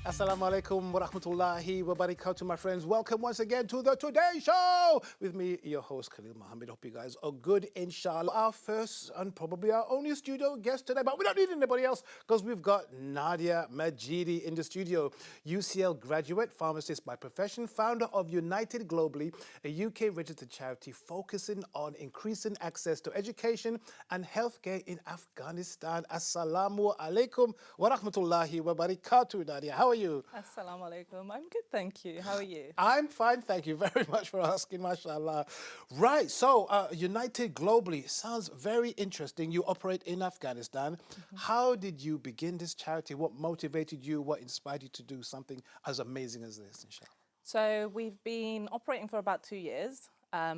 Assalamu alaikum wa rahmatullahi wa barakatuh, my friends. Welcome once again to the Today Show with me, your host, Khaleel Mohammad. Hope you guys are good, inshallah. Our first and probably our only studio guest today, but we don't need anybody else because we've got Nadia Majidi in the studio. UCL graduate, pharmacist by profession, founder of United Globally, a UK-registered charity focusing on increasing access to education and healthcare in Afghanistan. Assalamu alaikum wa rahmatullahi wa barakatuh, Nadia. How are you? Assalamu alaikum. I'm good, thank you. How are you? I'm fine, thank you very much for asking, mashallah. Right, so United Globally sounds very interesting. You operate in Afghanistan. How did you begin this charity? What motivated you? What inspired you to do something as amazing as this, inshallah? So we've been operating for about 2 years.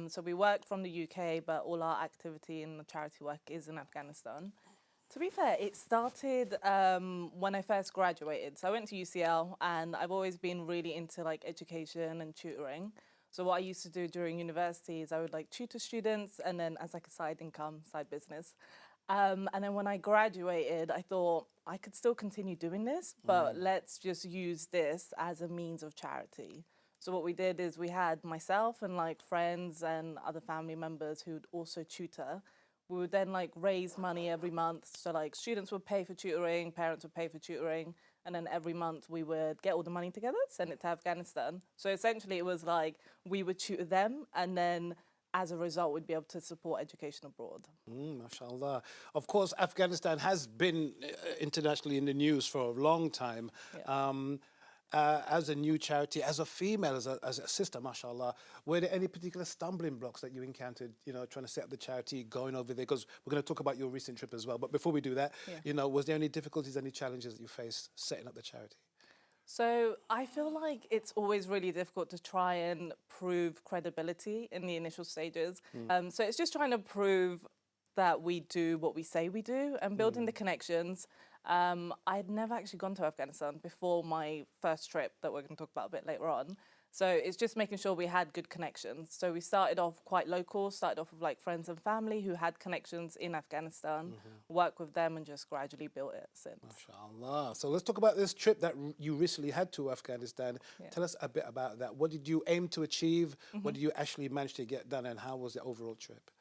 So we work from the UK, but all our activity in the charity work is in Afghanistan. To be fair, it started when I first graduated. So I went to UCL and I've always been really into like education and tutoring. So what I used to do during university is I would like tutor students and then as like a side income, side business. And then when I graduated, I thought I could still continue doing this, but let's just use this as a means of charity. So what we did is we had myself and like friends and other family members who'd also tutor. We would then like raise money every month. So like students would pay for tutoring, parents would pay for tutoring, and then every month we would get all the money together, send it to Afghanistan. So essentially it was like we would tutor them and then as a result we'd be able to support education abroad. MashaAllah. Of course, Afghanistan has been internationally in the news for a long time. Yeah. As a new charity, as a female, as a sister, mashallah, were there any particular stumbling blocks that you encountered, trying to set up the charity, going over there? Because we're going to talk about your recent trip as well. But before we do that, Yeah. Was there any difficulties, any challenges that you faced setting up the charity? So I feel like it's always really difficult to try and prove credibility in the initial stages. So it's just trying to prove that we do what we say we do and building the connections. I'd never actually gone to Afghanistan before my first trip that we're going to talk about a bit later on. So it's just making sure we had good connections. So we started off quite local, started off with like friends and family who had connections in Afghanistan, work with them and just gradually built it since. MashaAllah. So let's talk about this trip that you recently had to Afghanistan. Yeah. Tell us a bit about that. What did you aim to achieve? What did you actually manage to get done? And how was the overall trip?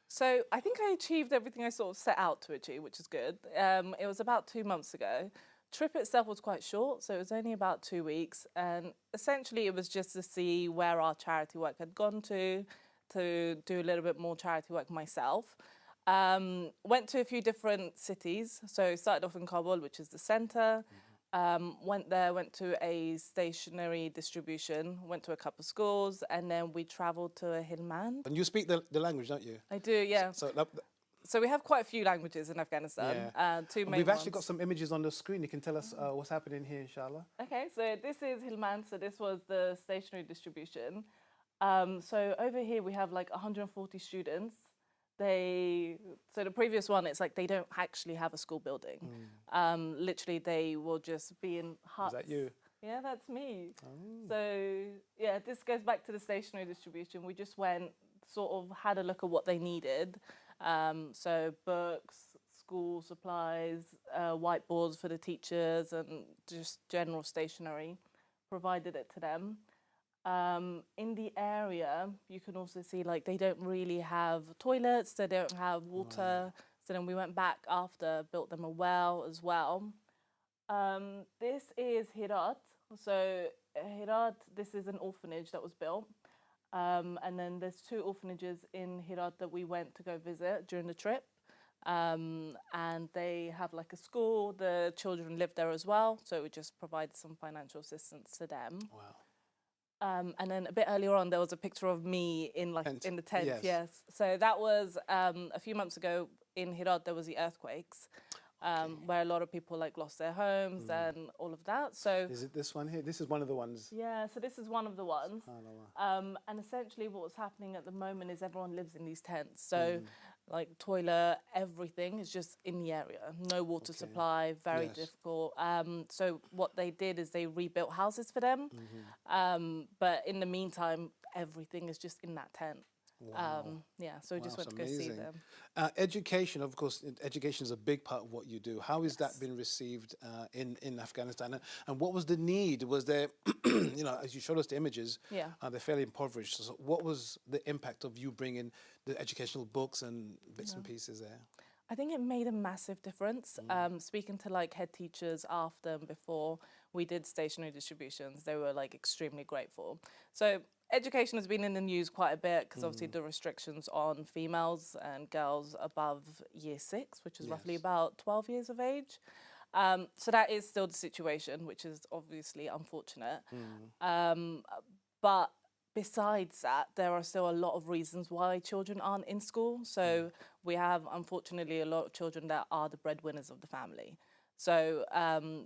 So I think I achieved everything I sort of set out to achieve, which is good. It was about 2 months ago. Trip itself was quite short, so it was only about 2 weeks. And essentially it was just to see where our charity work had gone to do a little bit more charity work myself. Went to a few different cities. So started off in Kabul, which is the center. Went to a stationery distribution, went to a couple of schools, and then we traveled to Helmand. And you speak the language, don't you? I do, yeah. So we have quite a few languages in Afghanistan. Two and main we've actually got ones. some images on the screen. You can tell us what's happening here, inshallah. Okay, so this is Helmand. So this was the stationery distribution. So over here we have like 140 students. So the previous one, it's like they don't actually have a school building. Literally, they will just be in huts. Is that you? Yeah, that's me. So yeah, this goes back to the stationery distribution. We just went, sort of had a look at what they needed. So books, school supplies, whiteboards for the teachers, and just general stationery. Provided it to them. In the area, you can also see like they don't really have toilets, they don't have water. So then we went back after, built them a well as well. This is Herat. So Herat, this is an orphanage that was built. And then there's 2 orphanages in Herat that we went to go visit during the trip. And they have like a school, the children live there as well. So we just provide some financial assistance to them. Wow. And then a bit earlier on, there was a picture of me in the tent. Yes. So that was a few months ago in Herat. There was the earthquakes, where a lot of people like lost their homes and all of that. So Is it this one here? This is one of the ones. yeah, so this is one of the ones. SubhanAllah. And essentially, what's happening at the moment is everyone lives in these tents. So like toilet, everything is just in the area. No water supply, very Yes. difficult. So what they did is they rebuilt houses for them. But in the meantime, everything is just in that tent. Wow. Yeah, so we Wow, just it's went to go see amazing. them. Education, of course, education is a big part of what you do. How has that Yes. been received in Afghanistan? And what was the need? Was there, as you showed us the images, Yeah. they're fairly impoverished. So what was the impact of you bringing the educational books and bits and pieces there? I think it made a massive difference. Speaking to like head teachers after and before we did stationary distributions, they were like extremely grateful. So education has been in the news quite a bit because obviously the restrictions on females and girls above year 6, which is roughly Yes. about 12 years of age. So that is still the situation, which is obviously unfortunate. But besides that, there are still a lot of reasons why children aren't in school. So we have, unfortunately, a lot of children that are the breadwinners of the family. So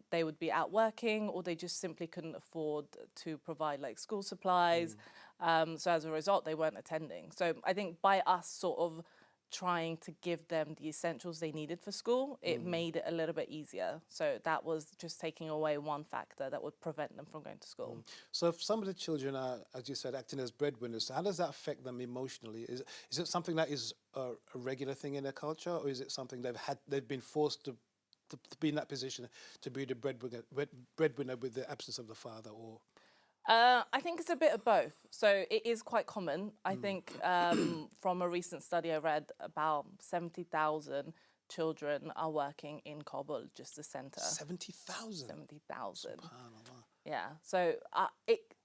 they would be out working, or they just simply couldn't afford to provide like school supplies. So as a result, they weren't attending. So I think by us sort of trying to give them the essentials they needed for school, it made it a little bit easier. So that was just taking away one factor that would prevent them from going to school. So if some of the children are, as you said, acting as breadwinners, how does that affect them emotionally? Is it something that is a regular thing in their culture, or is it something they've been forced to be in that position to be the breadwinner with the absence of the father, or? I think it's a bit of both. So it is quite common. I think from a recent study I read, about 70,000 children are working in Kabul, just the centre. 70,000. 70,000. SubhanAllah. Yeah. So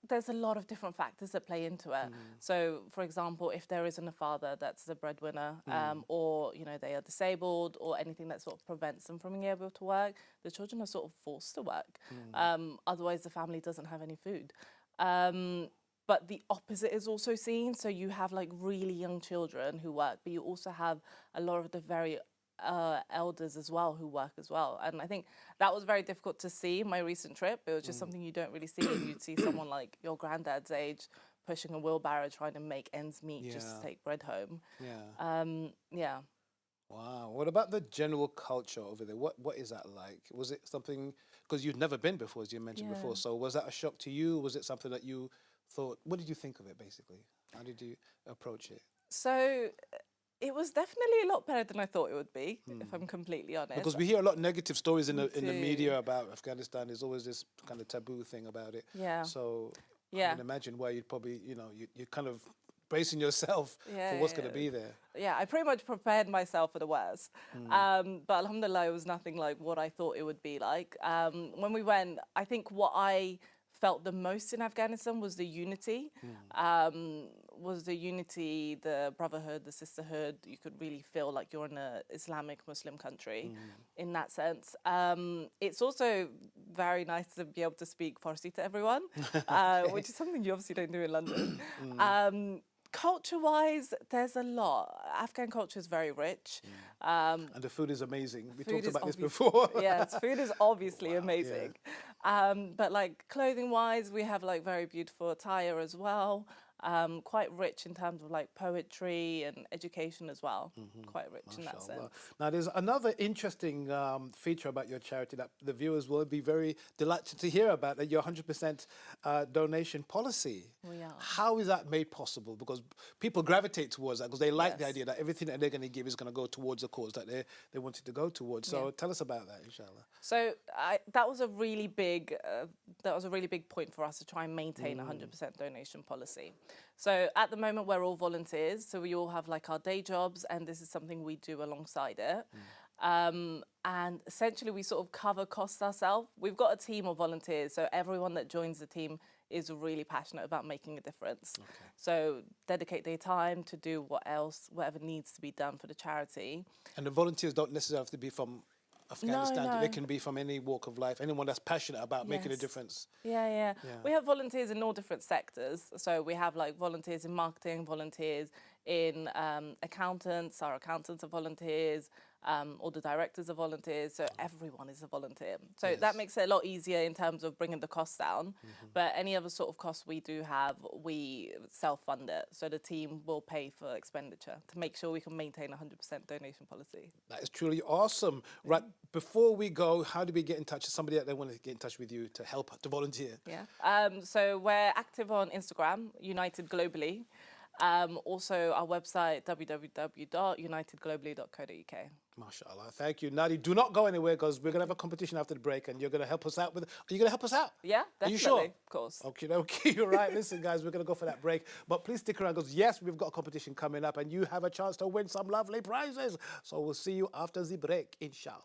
there's a lot of different factors that play into it. So, for example, if there isn't a father that's the breadwinner, or they are disabled, or anything that sort of prevents them from being able to work, the children are sort of forced to work. Otherwise, the family doesn't have any food. But the opposite is also seen. So you have like really young children who work, but you also have a lot of the very elders as well who work as well. And I think that was very difficult to see in my recent trip. It was just something you don't really see. And you'd see someone like your granddad's age pushing a wheelbarrow trying to make ends meet just to Yeah. take bread home. Yeah. Yeah. Wow. What about the general culture over there? What is that like? Was it something, because you'd never been before, as you mentioned Yeah. before, so was that a shock to you? Was it something that you thought, what did you think of it basically? How did you approach it? So it was definitely a lot better than I thought it would be, if I'm completely honest. Because we hear a lot of negative stories in We the do. media about Afghanistan. There's always this kind of taboo thing about it. Yeah. So I Yeah. can imagine why you'd probably, you're kind of bracing yourself for what's going to be there. Yeah, I pretty much prepared myself for the worst. But alhamdulillah, it was nothing like what I thought it would be like. When we went, I think what I felt the most in Afghanistan was the unity. The brotherhood, the sisterhood. You could really feel like you're in an Islamic Muslim country in that sense. It's also very nice to be able to speak Farsi to everyone, which is something you obviously don't do in London. Culture-wise, there's a lot. Afghan culture is very rich. And the food is amazing. We Food talked is about this obvious- before. Yes, food is obviously amazing. But like clothing-wise, we have like very beautiful attire as well. Quite rich in terms of like poetry and education as well. Quite rich in that sense. MashaAllah. Now, there's another interesting feature about your charity that the viewers will be very delighted to hear about, that your 100% donation policy. We are. How is that made possible? Because people gravitate towards that because they like the Yes. idea that everything that they're going to give is going to go towards a cause that they wanted to go towards. So tell us about that, inshallah. So that was a really big point for us to try and maintain 100% donation policy. So at the moment we're all volunteers, so we all have like our day jobs, and this is something we do alongside it. And essentially we sort of cover costs ourselves. We've got a team of volunteers, so everyone that joins the team is really passionate about making a difference. So dedicate their time to do whatever needs to be done for the charity. And the volunteers don't necessarily have to be from Afghanistan. No. They can be from any walk of life, anyone that's passionate about making a Yes. difference. Yeah. We have volunteers in all different sectors. So we have like volunteers in marketing, volunteers in accountants. Our accountants are volunteers. All the directors are volunteers. So everyone is a volunteer. So that makes it a lot easier in terms of bringing the costs down. But any other sort of costs we do have, we self-fund it. So the team will pay for expenditure to make sure we can maintain 100% donation policy. That is truly awesome. Right, before we go, how do we get in touch with somebody that they want to get in touch with you to help, to volunteer? Yeah. So we're active on Instagram, United Globally. Also, our website, www.unitedglobally.co.uk. MashaAllah. Thank you, Nadia. Do not go anywhere because we're going to have a competition after the break and you're going to help us out with... Are you going to help us out? Yeah, Are you definitely. sure? Of course. Okay, okay. You're right. Listen, guys, we're going to go for that break. But please stick around because, yes, we've got a competition coming up and you have a chance to win some lovely prizes. So we'll see you after the break, inshallah.